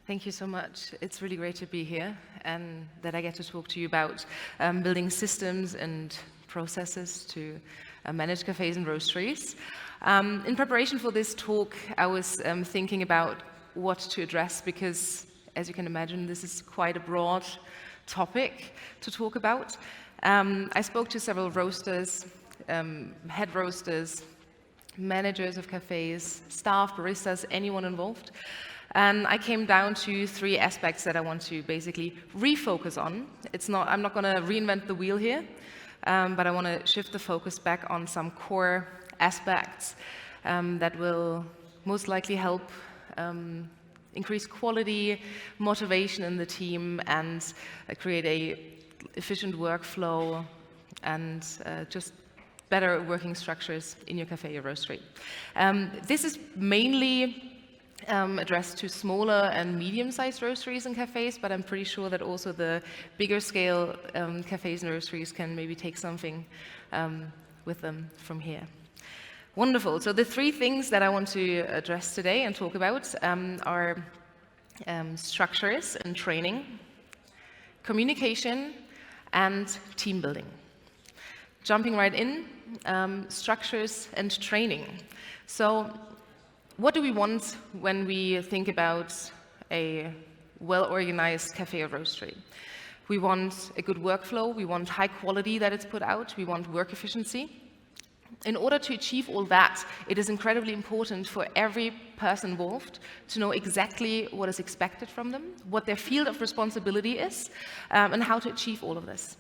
Thank you so much. It's really great to be here and that I get to talk to you about building systems and processes to manage cafes and roasteries. In preparation for this talk, I was thinking about what to address because, as you can imagine, this is quite a broad topic to talk about. I spoke to several roasters, head roasters, managers of cafes, staff, baristas, anyone involved. And I came down to 3 aspects that I want to basically refocus on. I'm not going to reinvent the wheel here, but I want to shift the focus back on some core aspects that will most likely help increase quality, motivation in the team, and create a efficient workflow and just better working structures in your cafe or roastery. This is mainly addressed to smaller and medium-sized roasteries and cafes, but I'm pretty sure that also the bigger scale cafes and roasteries can maybe take something with them from here. Wonderful. So the 3 things that I want to address today and talk about are structures and training, communication, and team building. Jumping right in, structures and training. So what do we want when we think about a well-organized cafe or roastery? We want a good workflow, we want high quality that it's put out, we want work efficiency. In order to achieve all that, it is incredibly important for every person involved to know exactly what is expected from them, what their field of responsibility is, and how to achieve all of this.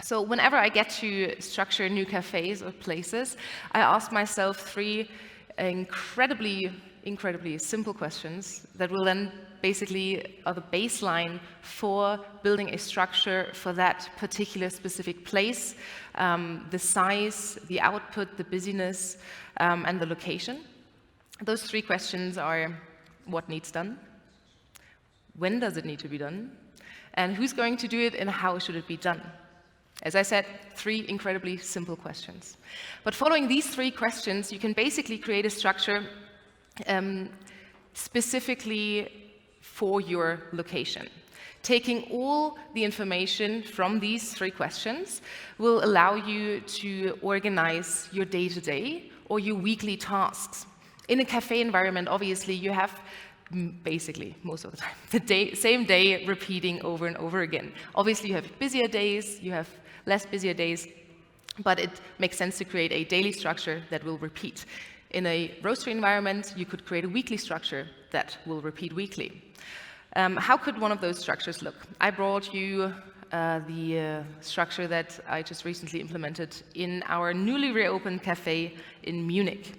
So whenever I get to structure new cafes or places, I ask myself 3 incredibly simple questions that will then basically are the baseline for building a structure for that particular specific place, the size, the output, the busyness, and the location. Those 3 questions are: what needs done? When does it need to be done? And who's going to do it, and how should it be done? As I said, 3 incredibly simple questions. But following these 3 questions, you can basically create a structure specifically for your location. Taking all the information from these 3 questions will allow you to organize your day-to-day or your weekly tasks. In a cafe environment, obviously, you have basically, most of the time, the same day repeating over and over again. Obviously, you have busier days, you have less busier days, but it makes sense to create a daily structure that will repeat. In a roastery environment, you could create a weekly structure that will repeat weekly. How could one of those structures look? I brought you the structure that I just recently implemented in our newly reopened cafe in Munich.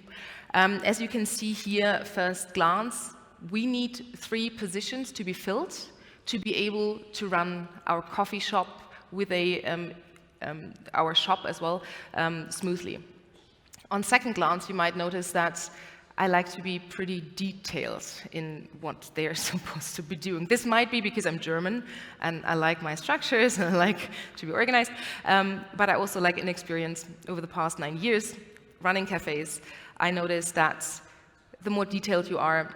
As you can see here, first glance, we need 3 positions to be filled to be able to run our coffee shop with our shop as well smoothly. On second glance, you might notice that I like to be pretty detailed in what they're supposed to be doing. This might be because I'm German and I like my structures and I like to be organized, but I also like inexperience. Over the past 9 years running cafes, I noticed that the more detailed you are,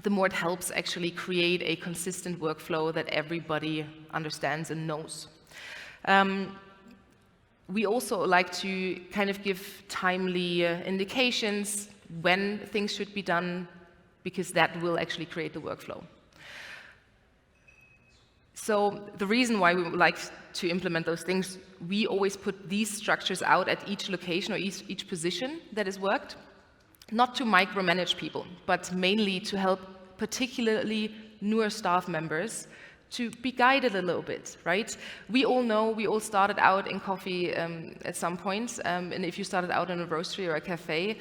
the more it helps actually create a consistent workflow that everybody understands and knows. We also like to kind of give timely indications when things should be done, because that will actually create the workflow. So the reason why we would like to implement those things, we always put these structures out at each location or each position that is worked, not to micromanage people, but mainly to help particularly newer staff members to be guided a little bit, right? We all know, we all started out in coffee at some point, and if you started out in a roastery or a cafe,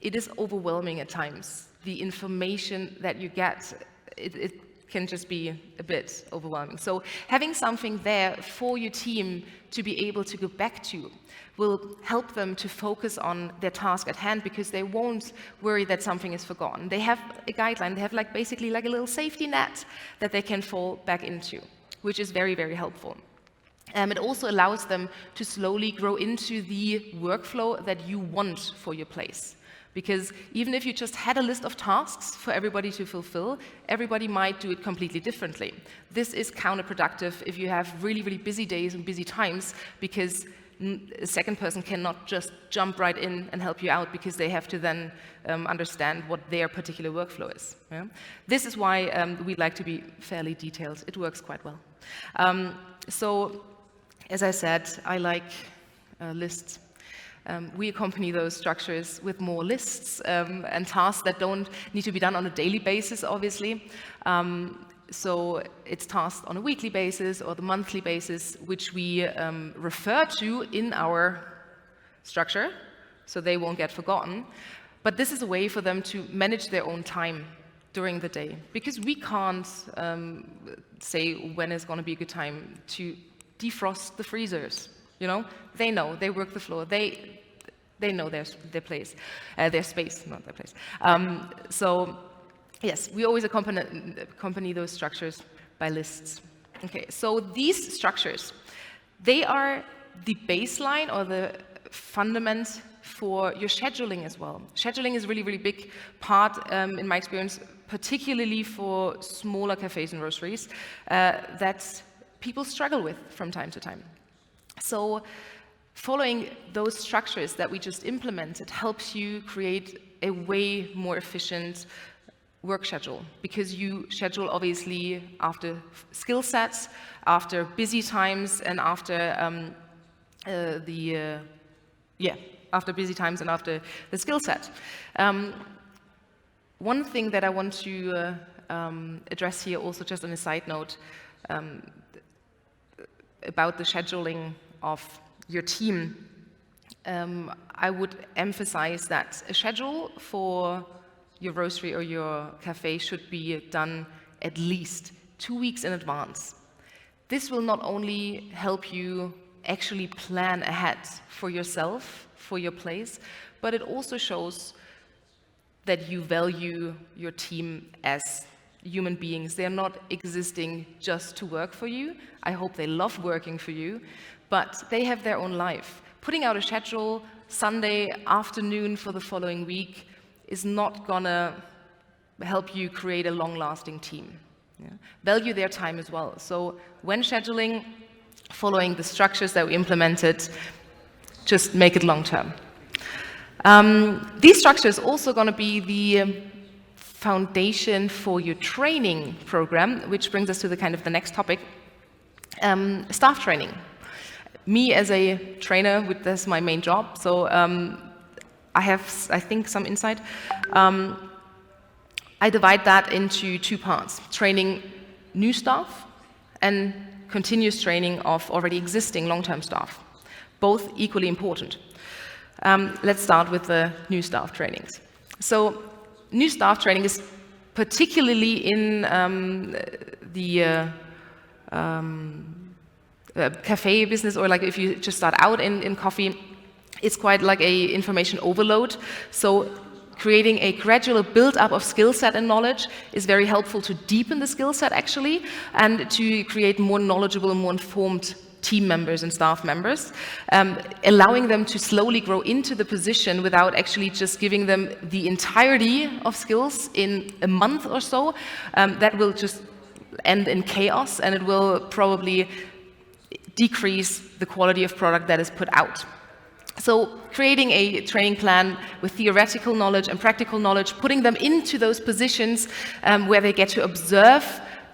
it is overwhelming at times. The information that you get, it can just be a bit overwhelming. So having something there for your team to be able to go back to will help them to focus on their task at hand, because they won't worry that something is forgotten. They have a guideline, they have basically a little safety net that they can fall back into, which is very, very helpful. It also allows them to slowly grow into the workflow that you want for your place. Because even if you just had a list of tasks for everybody to fulfill, everybody might do it completely differently. This is counterproductive if you have really, really busy days and busy times, because a second person cannot just jump right in and help you out, because they have to then understand what their particular workflow is. Yeah? This is why we like to be fairly detailed. It works quite well. So, as I said, I like lists. We accompany those structures with more lists and tasks that don't need to be done on a daily basis, obviously. So it's tasks on a weekly basis or the monthly basis, which we refer to in our structure, so they won't get forgotten. But this is a way for them to manage their own time during the day, because we can't say when is going to be a good time to defrost the freezers. You know, they know, they work the floor, they know their place, their space, not their place. So yes, we always accompany those structures by lists. Okay, so these structures, they are the baseline or the fundament for your scheduling as well. Scheduling is a really, really big part, in my experience, particularly for smaller cafes and roasteries, that people struggle with from time to time. So following those structures that we just implemented helps you create a way more efficient work schedule, because you schedule obviously after skill sets, after busy times, and after after busy times and after the skill set. One thing that I want to address here, also just on a side note, about the scheduling of your team, I would emphasize that a schedule for your roastery or your cafe should be done at least 2 weeks in advance. This will not only help you actually plan ahead for yourself, for your place, but it also shows that you value your team as human beings. They're not existing just to work for you. I hope they love working for you, but they have their own life. Putting out a schedule Sunday afternoon for the following week is not gonna help you create a long-lasting team. Yeah? Value their time as well. So when scheduling, following the structures that we implemented, just make it long-term. These structures are also gonna be the foundation for your training program, which brings us to the kind of the next topic, staff training. Me as a trainer, that's my main job, so I have, I think, some insight. I divide that into 2 parts: training new staff and continuous training of already existing long-term staff, both equally important. Let's start with the new staff trainings. So new staff training is particularly in the cafe business, or like if you just start out in coffee, it's quite like a information overload. So creating a gradual build-up of skill set and knowledge is very helpful to deepen the skill set actually, and to create more knowledgeable and more informed team members and staff members, allowing them to slowly grow into the position without actually just giving them the entirety of skills in a month or so. That will just end in chaos, and it will probably decrease the quality of product that is put out. So creating a training plan with theoretical knowledge and practical knowledge, putting them into those positions where they get to observe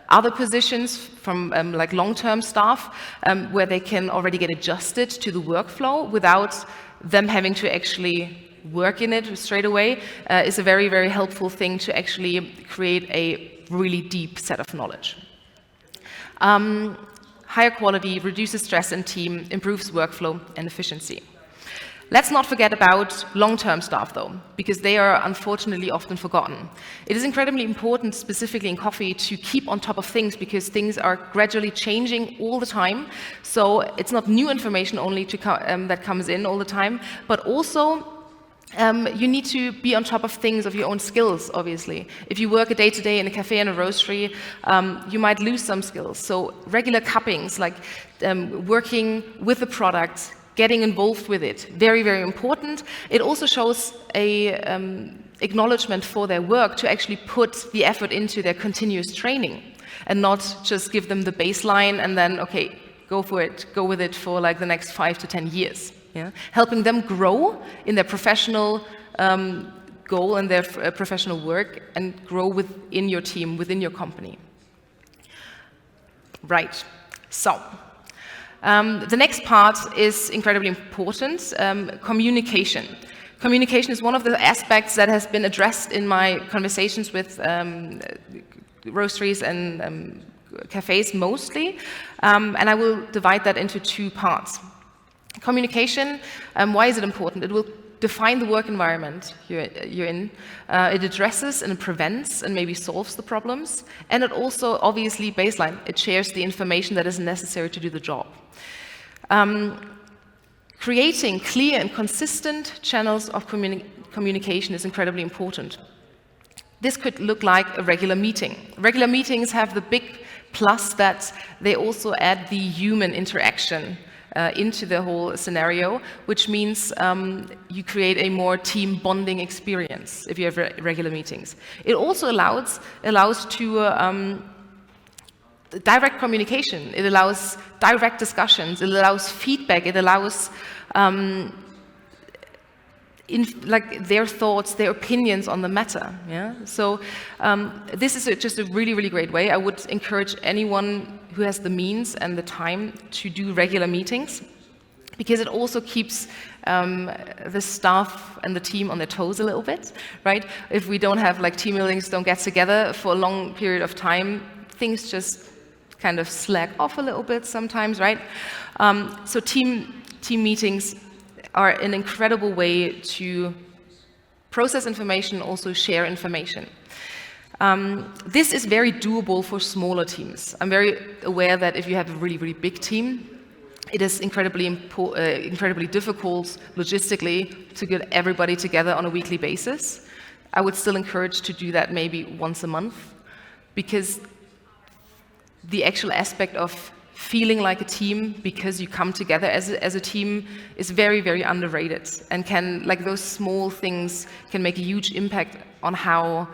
other positions from like long-term staff, where they can already get adjusted to the workflow without them having to actually work in it straight away, is a very, very helpful thing to actually create a really deep set of knowledge. Higher quality reduces stress in team, improves workflow and efficiency. Let's not forget about long-term staff though, because they are unfortunately often forgotten. It is incredibly important, specifically in coffee, to keep on top of things, because things are gradually changing all the time. So it's not new information only that comes in all the time, but also you need to be on top of things, of your own skills, obviously. If you work a day-to-day in a cafe and a roastery, you might lose some skills. So regular cuppings, like working with the product, getting involved with it. Very, very important. It also shows a acknowledgement for their work to actually put the effort into their continuous training and not just give them the baseline and then, okay, go for it, go with it for like the next 5 to 10 years. Yeah? Helping them grow in their professional goal and their professional work and grow within your team, within your company. Right, so the next part is incredibly important, communication. Communication is one of the aspects that has been addressed in my conversations with roasteries and cafes mostly, and I will divide that into 2 parts. Communication, why is it important? It will define the work environment you're in. It addresses and prevents and maybe solves the problems. And it also, obviously, baseline, it shares the information that is necessary to do the job. Creating clear and consistent channels of communication is incredibly important. This could look like a regular meeting. Regular meetings have the big plus that they also add the human interaction into the whole scenario, which means you create a more team bonding experience if you have regular meetings. It also allows to direct communication. It allows direct discussions. It allows feedback. It allows their thoughts, their opinions on the matter. Yeah. So this is just a really, really great way. I would encourage anyone who has the means and the time to do regular meetings, because it also keeps the staff and the team on their toes a little bit, right? If we don't have team buildings, don't get together for a long period of time, things just kind of slack off a little bit sometimes, right? So team meetings are an incredible way to process information, also share information. This is very doable for smaller teams. I'm very aware that if you have a really, really big team, it is incredibly difficult logistically to get everybody together on a weekly basis. I would still encourage to do that maybe once a month, because the actual aspect of feeling like a team because you come together as a team is very, very underrated, and those small things can make a huge impact on how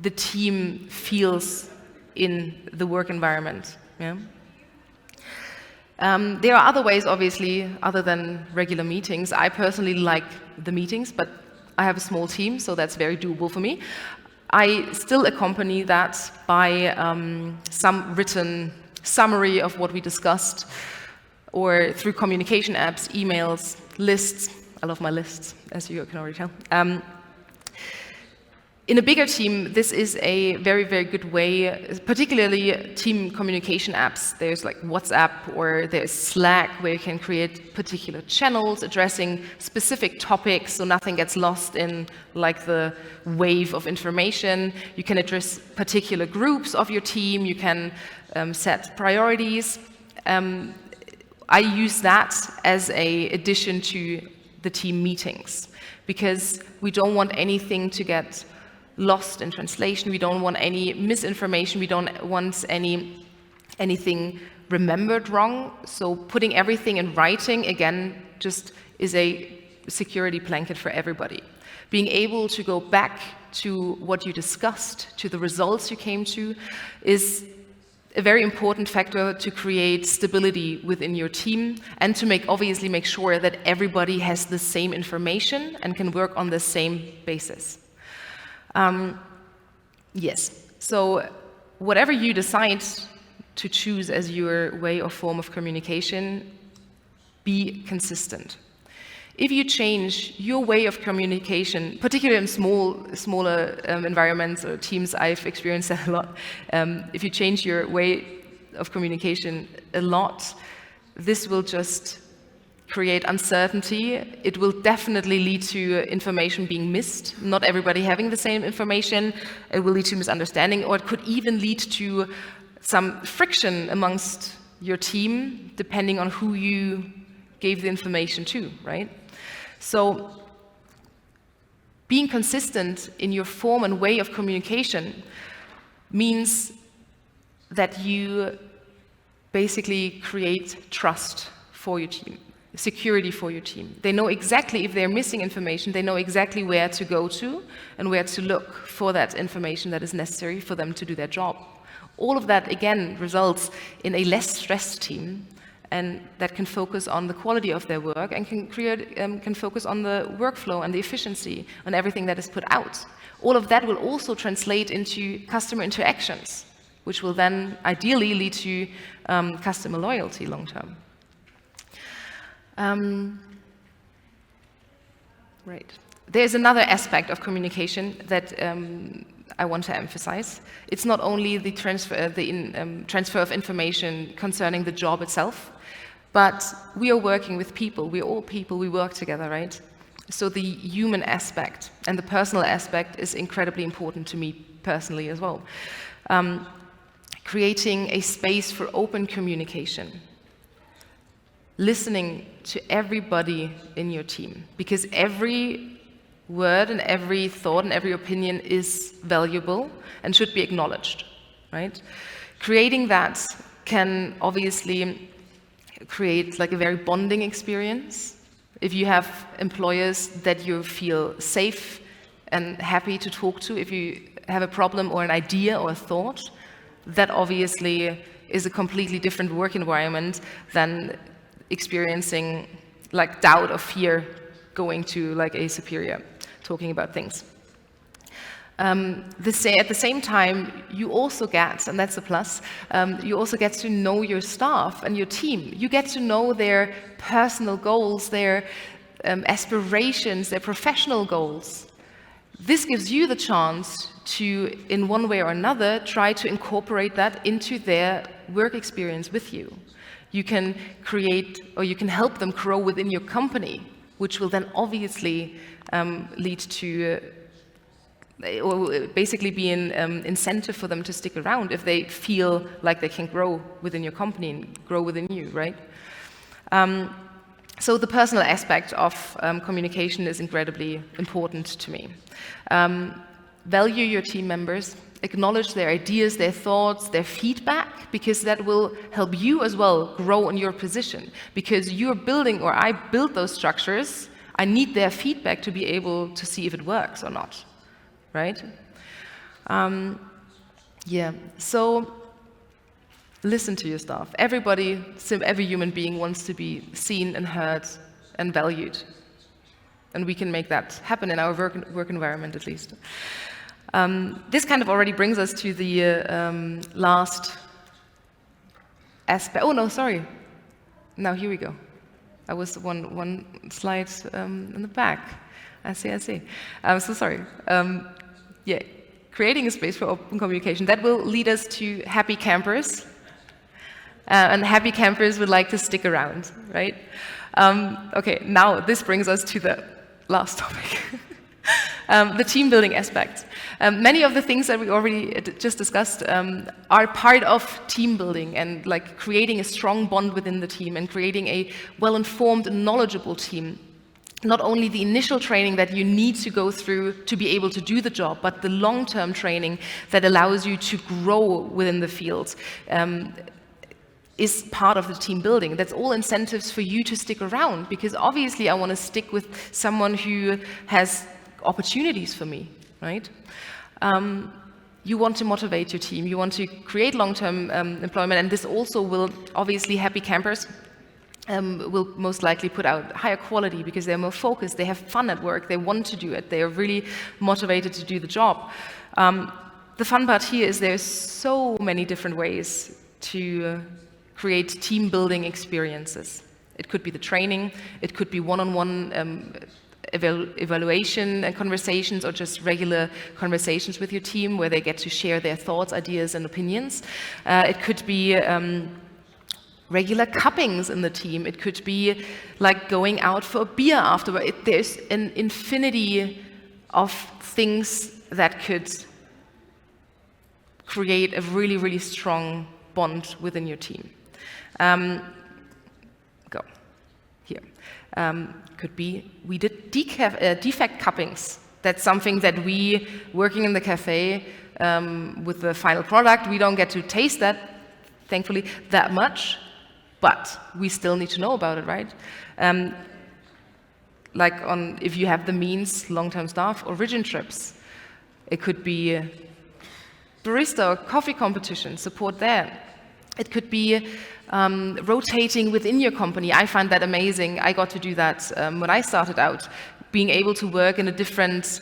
the team feels in the work environment. Yeah? There are other ways, obviously, other than regular meetings. I personally like the meetings, but I have a small team, so that's very doable for me. I still accompany that by some written summary of what we discussed, or through communication apps, emails, lists. I love my lists, as you can already tell. In a bigger team, this is a very, very good way, particularly team communication apps. There's WhatsApp or there's Slack, where you can create particular channels addressing specific topics so nothing gets lost in the wave of information. You can address particular groups of your team. You can set priorities. I use that as an addition to the team meetings, because we don't want anything to get lost in translation. We don't want any misinformation. We don't want anything remembered wrong. So putting everything in writing, again, just is a security blanket for everybody. Being able to go back to what you discussed, to the results you came to, is a very important factor to create stability within your team, and to obviously make sure that everybody has the same information and can work on the same basis. Yes, so whatever you decide to choose as your way or form of communication, be consistent. If you change your way of communication, particularly in smaller environments or teams, I've experienced that a lot. If you change your way of communication a lot, this will just create uncertainty. It will definitely lead to information being missed, not everybody having the same information. It will lead to misunderstanding, or it could even lead to some friction amongst your team, depending on who you gave the information to, right? So being consistent in your form and way of communication means that you basically create trust for your team, security for your team. They know exactly if they're missing information, they know exactly where to go to and where to look for that information that is necessary for them to do their job. All of that, again, results in a less stressed team, and that can focus on the quality of their work and can focus on the workflow and the efficiency and everything that is put out. All of that will also translate into customer interactions, which will then ideally lead to customer loyalty long term. Right. There's another aspect of communication that I want to emphasize. It's not only the transfer of information concerning the job itself, but we are working with people. We're all people. We work together, right? So the human aspect and the personal aspect is incredibly important to me personally as well. Creating a space for open communication. Listening to everybody in your team, because every word and every thought and every opinion is valuable and should be acknowledged, right? Creating that can obviously create like a very bonding experience. If you have employers that you feel safe and happy to talk to, if you have a problem or an idea or a thought, that obviously is a completely different work environment than experiencing like doubt or fear going to like a superior, talking about things. At the same time, you also get, and that's a plus, you also get to know your staff and your team. You get to know their personal goals, their aspirations, their professional goals. This gives you the chance to, in one way or another, try to incorporate that into their work experience with you. You can create, or you can help them grow within your company, which will then obviously lead to, or basically be an incentive for them to stick around if they feel like they can grow within your company and grow within you, right? So the personal aspect of communication is incredibly important to me. Value your team members. Acknowledge their ideas, their thoughts, their feedback, because that will help you as well grow in your position. Because you're building, or I build those structures, I need their feedback to be able to see if it works or not, right? Yeah, so listen to your staff. Everybody, every human being wants to be seen and heard and valued. And we can make that happen in our work environment, at least. This kind of already brings us to the last aspect. Oh, no, sorry. Now, here we go. I was one slide in the back. I see. So sorry. Yeah, creating a space for open communication. That will lead us to happy campers. And happy campers would like to stick around, right? Okay, now this brings us to the last topic. The team building aspect. Many of the things that we already just discussed are part of team building and like creating a strong bond within the team and creating a well-informed, knowledgeable team. Not only the initial training that you need to go through to be able to do the job, but the long-term training that allows you to grow within the field is part of the team building. That's all incentives for you to stick around, because obviously I want to stick with someone who has opportunities for me, right? You want to motivate your team, you want to create long-term employment, and this also will, obviously, happy campers will most likely put out higher quality because they're more focused, they have fun at work, they want to do it, they are really motivated to do the job. The fun part here is there's so many different ways to create team building experiences. It could be the training, it could be one-on-one evaluation and conversations, or just regular conversations with your team where they get to share their thoughts, ideas, and opinions. It could be regular cuppings in the team. It could be like going out for a beer afterward. There's an infinity of things that could create a really, really strong bond within your team. Go here. Could be, we did defect cuppings. That's something that we, working in the cafe with the final product, we don't get to taste that, thankfully, that much. but we still need to know about it, right? Like if you have the means, long-term staff, origin trips. It could be barista or coffee competition, support there. It could be rotating within your company. I find that amazing. I got to do that when I started out. Being able to work in a different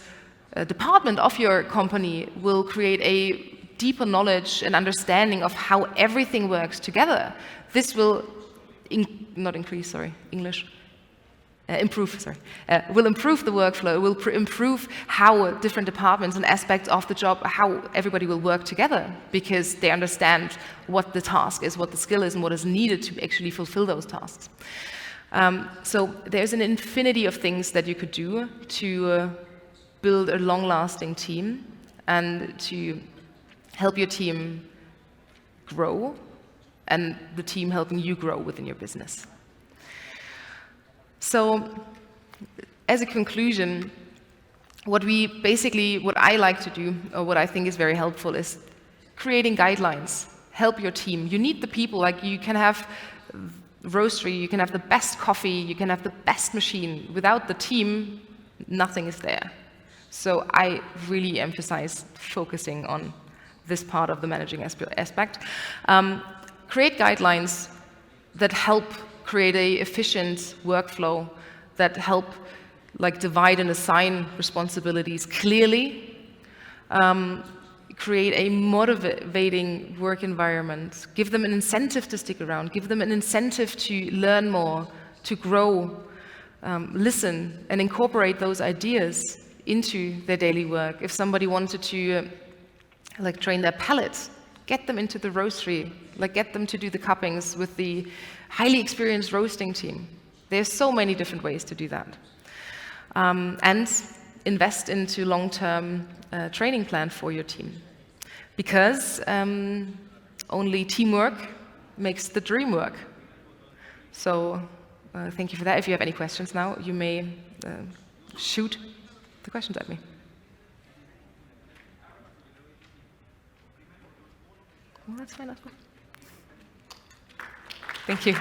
department of your company will create a deeper knowledge and understanding of how everything works together. This will will improve the workflow, will improve how different departments and aspects of the job, how everybody will work together, because they understand what the task is, what the skill is, and what is needed to actually fulfill those tasks. So there's an infinity of things that you could do to build a long-lasting team and to help your team grow, and the team helping you grow within your business. So, as a conclusion, what I like to do, or what I think is very helpful, is creating guidelines. Help your team. You need the people. Like, you can have roastery, you can have the best coffee, you can have the best machine. Without the team, nothing is there. So I really emphasize focusing on this part of the managing aspect. Create guidelines that help create an efficient workflow, that help divide and assign responsibilities clearly, create a motivating work environment, give them an incentive to stick around, give them an incentive to learn more, to grow, listen, and incorporate those ideas into their daily work. If somebody wanted to train their palates, get them into the roastery, get them to do the cuppings with the highly experienced roasting team. There's so many different ways to do that. And invest into long-term training plan for your team. Because only teamwork makes the dream work. So thank you for that. If you have any questions now, you may shoot the questions at me. Well, that's fine. Thank you.